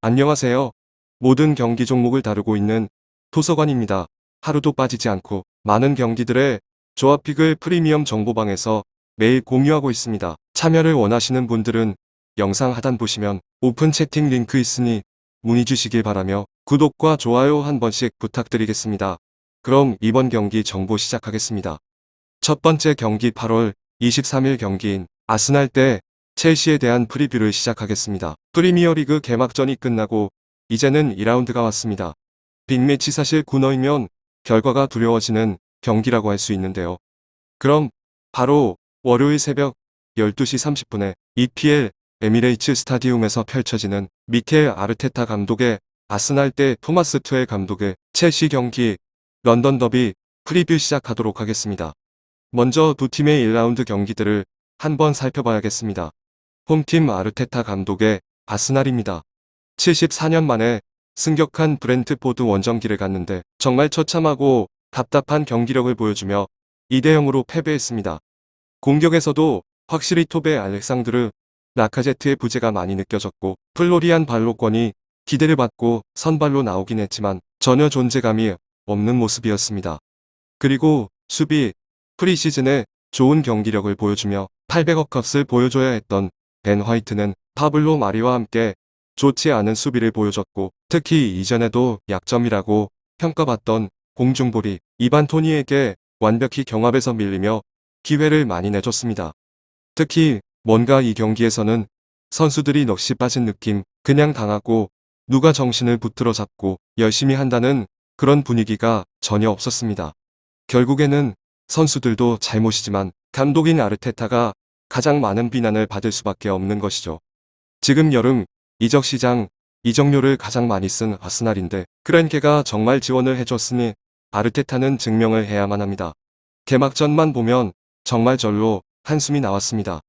안녕하세요. 모든 경기 종목을 다루고 있는 도서관입니다. 하루도 빠지지 않고 많은 경기들의 조합픽을 프리미엄 정보방에서 매일 공유하고 있습니다. 참여를 원하시는 분들은 영상 하단 보시면 오픈 채팅 링크 있으니 문의 주시길 바라며 구독과 좋아요 한 번씩 부탁드리겠습니다. 그럼 이번 경기 정보 시작하겠습니다. 첫 번째 경기 8월 23일 경기인 아스날 대 첼시에 대한 프리뷰를 시작하겠습니다. 프리미어리그 개막전이 끝나고 이제는 2라운드가 왔습니다. 빅매치 사실 군어이면 결과가 두려워지는 경기라고 할 수 있는데요. 그럼 바로 월요일 새벽 12시 30분에 EPL 에미레이츠 스타디움에서 펼쳐지는 미켈 아르테타 감독의 아스날 대 토마스 투엘 감독의 첼시 경기 런던 더비 프리뷰 시작하도록 하겠습니다. 먼저 두 팀의 1라운드 경기들을 한번 살펴봐야겠습니다. 홈팀 아르테타 감독의 아스날입니다. 74년 만에 승격한 브렌트포드 원정길을 갔는데 정말 처참하고 답답한 경기력을 보여주며 2대0으로 패배했습니다. 공격에서도 확실히 톱의 알렉상드르 라카제트의 부재가 많이 느껴졌고 플로리안 발로권이 기대를 받고 선발로 나오긴 했지만 전혀 존재감이 없는 모습이었습니다. 그리고 수비, 프리시즌에 좋은 경기력을 보여주며 800억 값을 보여줘야 했던 벤 화이트는 파블로 마리와 함께 좋지 않은 수비를 보여줬고 특히 이전에도 약점이라고 평가받던 공중볼이 이반 토니에게 완벽히 경합에서 밀리며 기회를 많이 내줬습니다. 특히 뭔가 이 경기에서는 선수들이 넋이 빠진 느낌, 그냥 당하고 누가 정신을 붙들어 잡고 열심히 한다는 그런 분위기가 전혀 없었습니다. 결국에는 선수들도 잘못이지만 감독인 아르테타가 가장 많은 비난을 받을 수밖에 없는 것이죠. 지금 여름 이적 시장 이적료를 가장 많이 쓴 아스날인데 크렌케가 정말 지원을 해줬으니 아르테타는 증명을 해야만 합니다. 개막전만 보면 정말 절로 한숨이 나왔습니다.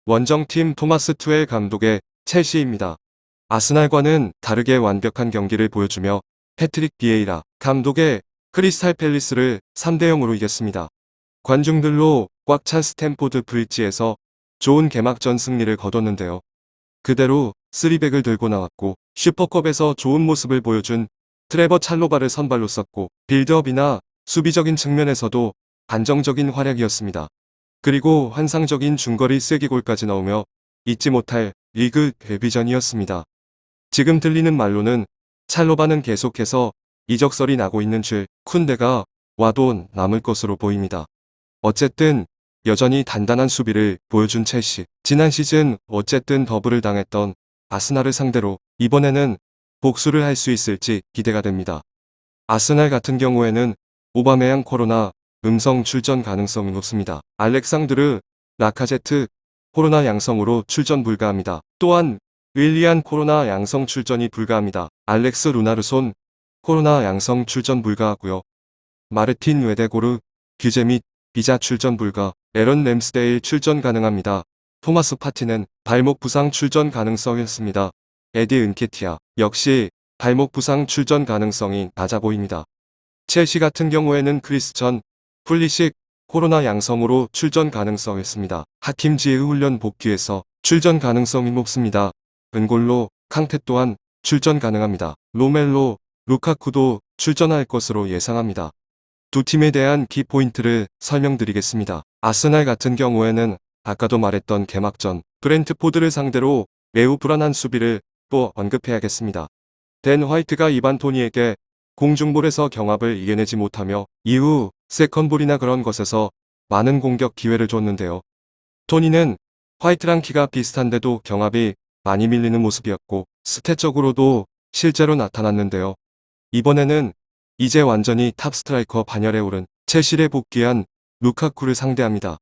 원정팀 토마스 투엘 감독의 첼시입니다. 아스날과는 다르게 완벽한 경기를 보여주며 패트릭 비에이라 감독의 크리스탈 팰리스를 3대0으로 이겼습니다. 관중들로 꽉 찬 스탠포드 브릿지에서 좋은 개막전 승리를 거뒀는데요. 그대로 3백을 들고 나왔고 슈퍼컵에서 좋은 모습을 보여준 트레버 찰로바를 선발로 썼고 빌드업이나 수비적인 측면에서도 안정적인 활약이었습니다. 그리고 환상적인 중거리 쐐기골까지 넣으며 잊지 못할 리그 데뷔전이었습니다. 지금 들리는 말로는 찰로바는 계속해서 이적설이 나고 있는 줄 쿤데가 와도 남을 것으로 보입니다. 어쨌든 여전히 단단한 수비를 보여준 첼시. 지난 시즌 어쨌든 더블을 당했던 아스날을 상대로 이번에는 복수를 할 수 있을지 기대가 됩니다. 아스날 같은 경우에는 오바메양 코로나 음성 출전 가능성이 높습니다. 알렉상드르 라카제트 코로나 양성으로 출전 불가합니다. 또한 윌리안 코로나 양성 출전이 불가합니다. 알렉스 루나르손 코로나 양성 출전 불가하고요. 마르틴 웨데고르 규제 및 비자 출전 불가, 에런 램스데일 출전 가능합니다. 토마스 파티는 발목 부상 출전 가능성이 있습니다. 에디 은케티아 역시 발목 부상 출전 가능성이 낮아 보입니다. 첼시 같은 경우에는 크리스천 풀리식 코로나 양성으로 출전 가능성이 있습니다. 하킴 지의 훈련 복귀에서 출전 가능성이 높습니다. 은골로, 캉테 또한 출전 가능합니다. 로멜로, 루카쿠도 출전할 것으로 예상합니다. 두 팀에 대한 키포인트를 설명드리겠습니다. 아스날 같은 경우에는 아까도 말했던 개막전 브렌트포드를 상대로 매우 불안한 수비를 또 언급해야겠습니다. 벤 화이트가 이반 토니에게 공중볼에서 경합을 이겨내지 못하며 이후 세컨볼이나 그런 것에서 많은 공격 기회를 줬는데요. 토니는 화이트랑 키가 비슷한데도 경합이 많이 밀리는 모습이었고 스탯적으로도 실제로 나타났는데요. 이번에는 이제 완전히 탑 스트라이커 반열에 오른 첼시에 복귀한 루카쿠를 상대합니다.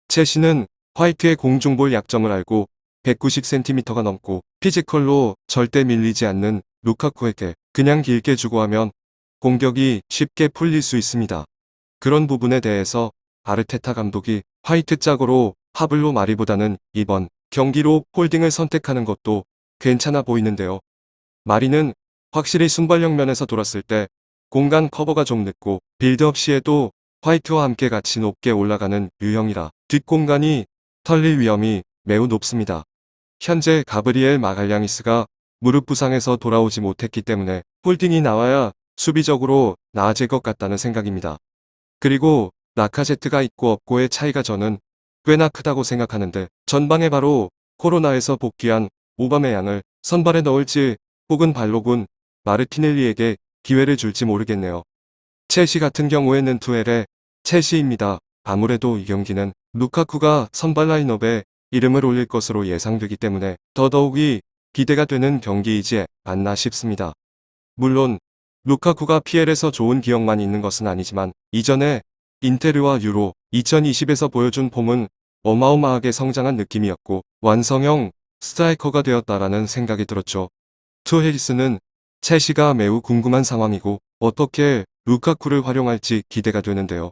첼시는 화이트의 공중볼 약점을 알고 190cm가 넘고 피지컬로 절대 밀리지 않는 루카쿠에게 그냥 길게 주고 하면 공격이 쉽게 풀릴 수 있습니다. 그런 부분에 대해서 아르테타 감독이 화이트 짝으로 파블로 마리보다는 이번 경기로 홀딩을 선택하는 것도 괜찮아 보이는데요. 마리는 확실히 순발력 면에서 돌았을 때 공간 커버가 좀 늦고 빌드업 시에도 화이트와 함께 같이 높게 올라가는 유형이라 뒷공간이 털릴 위험이 매우 높습니다. 현재 가브리엘 마갈량이스가 무릎 부상에서 돌아오지 못했기 때문에 홀딩이 나와야 수비적으로 나아질 것 같다는 생각입니다. 그리고 라카제트가 있고 없고의 차이가 저는 꽤나 크다고 생각하는데 전방에 바로 코로나에서 복귀한 오바메양을 선발에 넣을지 혹은 발로군 마르티넬리에게 기회를 줄지 모르겠네요. 첼시 같은 경우에는 투엘의 첼시입니다. 아무래도 이 경기는 루카쿠가 선발 라인업에 이름을 올릴 것으로 예상되기 때문에 더더욱이 기대가 되는 경기이지 않나 싶습니다. 물론 루카쿠가 PL에서 좋은 기억만 있는 것은 아니지만 이전에 인테르와 유로 2020에서 보여준 폼은 어마어마하게 성장한 느낌이었고 완성형 스트라이커가 되었다라는 생각이 들었죠. 투헤리스는 첼시가 매우 궁금한 상황이고 어떻게 루카쿠를 활용할지 기대가 되는데요.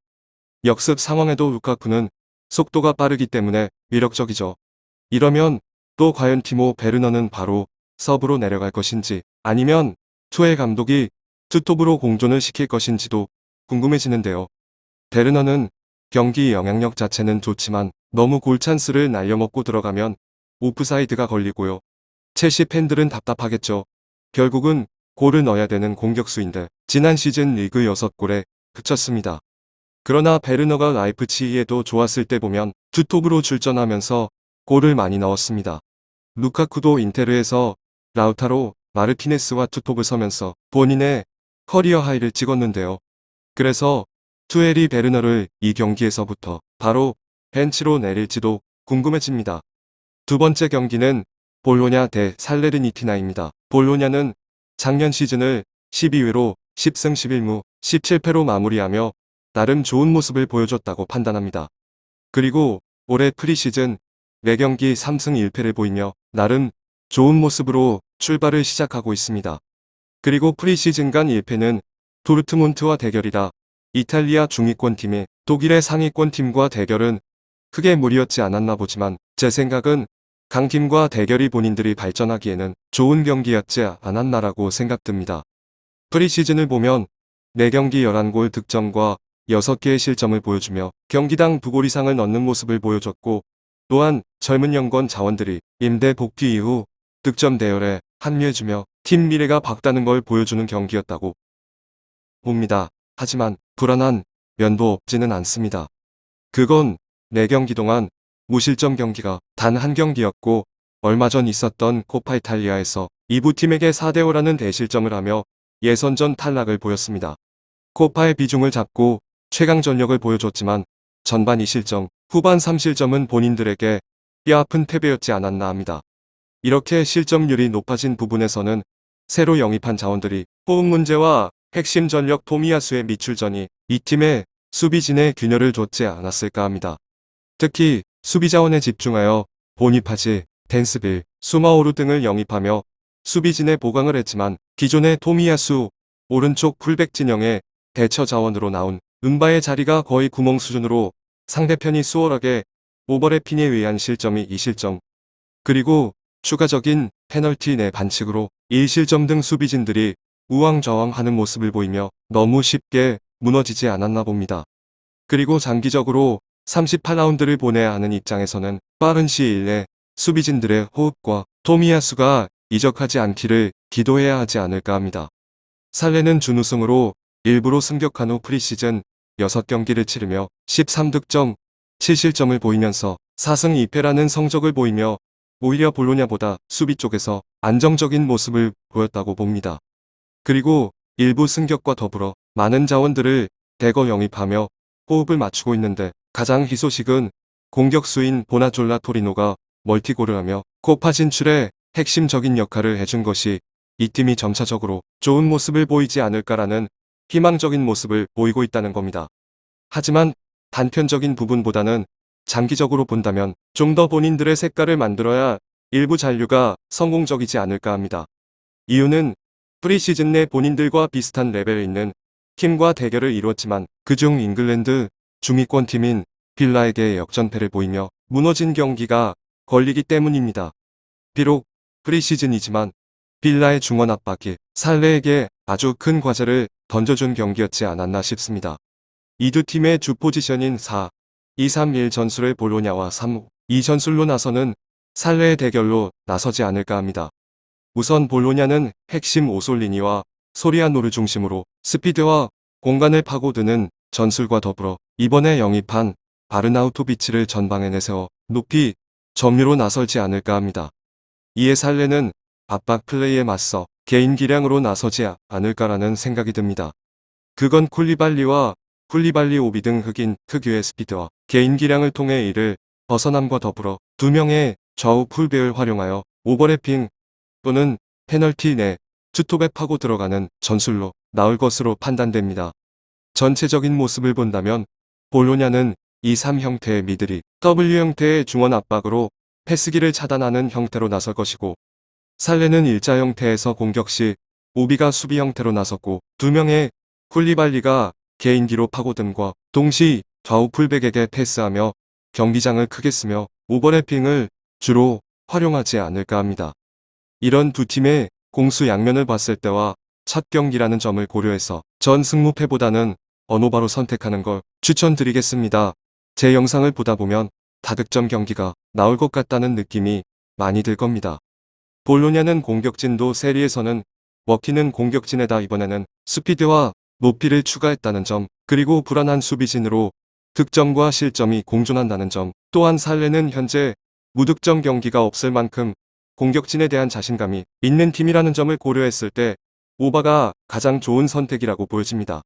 역습 상황에도 루카쿠는 속도가 빠르기 때문에 위력적이죠. 이러면 또 과연 티모 베르너는 바로 서브로 내려갈 것인지 아니면 투헬 감독이 투톱으로 공존을 시킬 것인지도 궁금해지는데요. 베르너는 경기 영향력 자체는 좋지만 너무 골찬스를 날려먹고 들어가면 오프사이드가 걸리고요. 첼시 팬들은 답답하겠죠. 결국은 골을 넣어야 되는 공격수인데 지난 시즌 리그 6골에 그쳤습니다. 그러나 베르너가 라이프치히에도 좋았을 때 보면 투톱으로 출전하면서 골을 많이 넣었습니다. 루카쿠도 인테르에서 라우타로 마르티네스와 투톱을 서면서 본인의 커리어 하이를 찍었는데요. 그래서 투헬이 베르너를 이 경기에서부터 바로 벤치로 내릴지도 궁금해집니다. 두 번째 경기는 볼로냐 대 살레르니티나입니다. 볼로냐는 작년 시즌을 12위로 10승 11무 17패로 마무리하며 나름 좋은 모습을 보여줬다고 판단합니다. 그리고 올해 프리시즌 4경기 3승 1패를 보이며 나름 좋은 모습으로 출발을 시작하고 있습니다. 그리고 프리시즌 간 1패는 도르트문트와 대결이라 이탈리아 중위권 팀이 독일의 상위권 팀과 대결은 크게 무리였지 않았나 보지만 제 생각은 강팀과 대결이 본인들이 발전하기에는 좋은 경기였지 않았나라고 생각됩니다. 프리시즌을 보면 4경기 11골 득점과 6개의 실점을 보여주며 경기당 2골 이상을 넣는 모습을 보여줬고 또한 젊은 영권 자원들이 임대 복귀 이후 득점 대열에 합류해주며 팀 미래가 밝다는 걸 보여주는 경기였다고 봅니다. 하지만 불안한 면도 없지는 않습니다. 그건 4경기 동안 무실점 경기가 단 한 경기였고 얼마 전 있었던 코파 이탈리아에서 2부 팀에게 4대5라는 대실점을 하며 예선전 탈락을 보였습니다. 코파의 비중을 잡고 최강 전력을 보여줬지만 전반 2실점, 후반 3실점은 본인들에게 뼈아픈 패배였지 않았나 합니다. 이렇게 실점률이 높아진 부분에서는 새로 영입한 자원들이 호흡 문제와 핵심 전력 토미야수의 미출전이 이 팀의 수비진에 균열을 줬지 않았을까 합니다. 특히 수비 자원에 집중하여 보니파지, 댄스빌, 수마오루 등을 영입하며 수비진에 보강을 했지만 기존의 토미야수, 오른쪽 풀백 진영의 대처 자원으로 나온 은바의 자리가 거의 구멍 수준으로 상대편이 수월하게 오버래핑에 의한 실점이 2실점, 그리고 추가적인 페널티 내 반칙으로 1실점 등 수비진들이 우왕좌왕하는 모습을 보이며 너무 쉽게 무너지지 않았나 봅니다. 그리고 장기적으로 38라운드를 보내야 하는 입장에서는 빠른 시일 내 수비진들의 호흡과 토미야수가 이적하지 않기를 기도해야 하지 않을까 합니다. 살레는 준우승으로 일부로 승격한 후 프리시즌 6경기를 치르며 13득점, 7실점을 보이면서 4승 2패라는 성적을 보이며 오히려 볼로냐보다 수비 쪽에서 안정적인 모습을 보였다고 봅니다. 그리고 일부 승격과 더불어 많은 자원들을 대거 영입하며 호흡을 맞추고 있는데 가장 희소식은 공격수인 보나졸라 토리노가 멀티골을 하며 코파 진출에 핵심적인 역할을 해준 것이 이 팀이 점차적으로 좋은 모습을 보이지 않을까라는 희망적인 모습을 보이고 있다는 겁니다. 하지만 단편적인 부분보다는 장기적으로 본다면 좀 더 본인들의 색깔을 만들어야 일부 잔류가 성공적이지 않을까 합니다. 이유는 프리시즌 내 본인들과 비슷한 레벨에 있는 팀과 대결을 이루었지만 그중 잉글랜드 중위권 팀인 빌라에게 역전패를 보이며 무너진 경기가 걸리기 때문입니다. 비록 프리시즌이지만 빌라의 중원 압박이 살레에게 아주 큰 과제를 던져준 경기였지 않았나 싶습니다. 이 두 팀의 주 포지션인 4, 2, 3, 1 전술의 볼로냐와 3, 2 전술로 나서는 살레의 대결로 나서지 않을까 합니다. 우선 볼로냐는 핵심 오솔리니와 소리아노를 중심으로 스피드와 공간을 파고드는 전술과 더불어 이번에 영입한 아르나우토비치를 전방에 내세워 높이 점유로 나설지 않을까 합니다. 이에 살레는 압박 플레이에 맞서 개인 기량으로 나서지 않을까라는 생각이 듭니다. 그건 쿨리발리 오비 등 흑인 특유의 스피드와 개인 기량을 통해 이를 벗어남과 더불어 두 명의 좌우 풀백을 활용하여 오버래핑 또는 페널티 내 투톱에 파고 들어가는 전술로 나올 것으로 판단됩니다. 전체적인 모습을 본다면 볼로냐는 2-3 형태의 미들이 W 형태의 중원 압박으로 패스기를 차단하는 형태로 나설 것이고, 살레는 일자 형태에서 공격 시 오비가 수비 형태로 나섰고, 두 명의 쿨리발리가 개인기로 파고듦과 동시 좌우 풀백에게 패스하며 경기장을 크게 쓰며 오버래핑을 주로 활용하지 않을까 합니다. 이런 두 팀의 공수 양면을 봤을 때와 첫 경기라는 점을 고려해서 전 승무패보다는 언오바로 선택하는 걸 추천드리겠습니다. 제 영상을 보다 보면 다득점 경기가 나올 것 같다는 느낌이 많이 들 겁니다. 볼로냐는 공격진도 세리에서는 먹히는 공격진에다 이번에는 스피드와 높이를 추가했다는 점, 그리고 불안한 수비진으로 득점과 실점이 공존한다는 점, 또한 살레는 현재 무득점 경기가 없을 만큼 공격진에 대한 자신감이 있는 팀이라는 점을 고려했을 때 오바가 가장 좋은 선택이라고 보여집니다.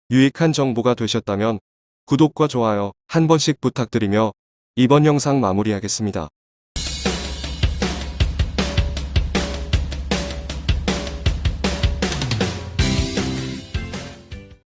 유익한 정보가 되셨다면 구독과 좋아요 한 번씩 부탁드리며 이번 영상 마무리하겠습니다.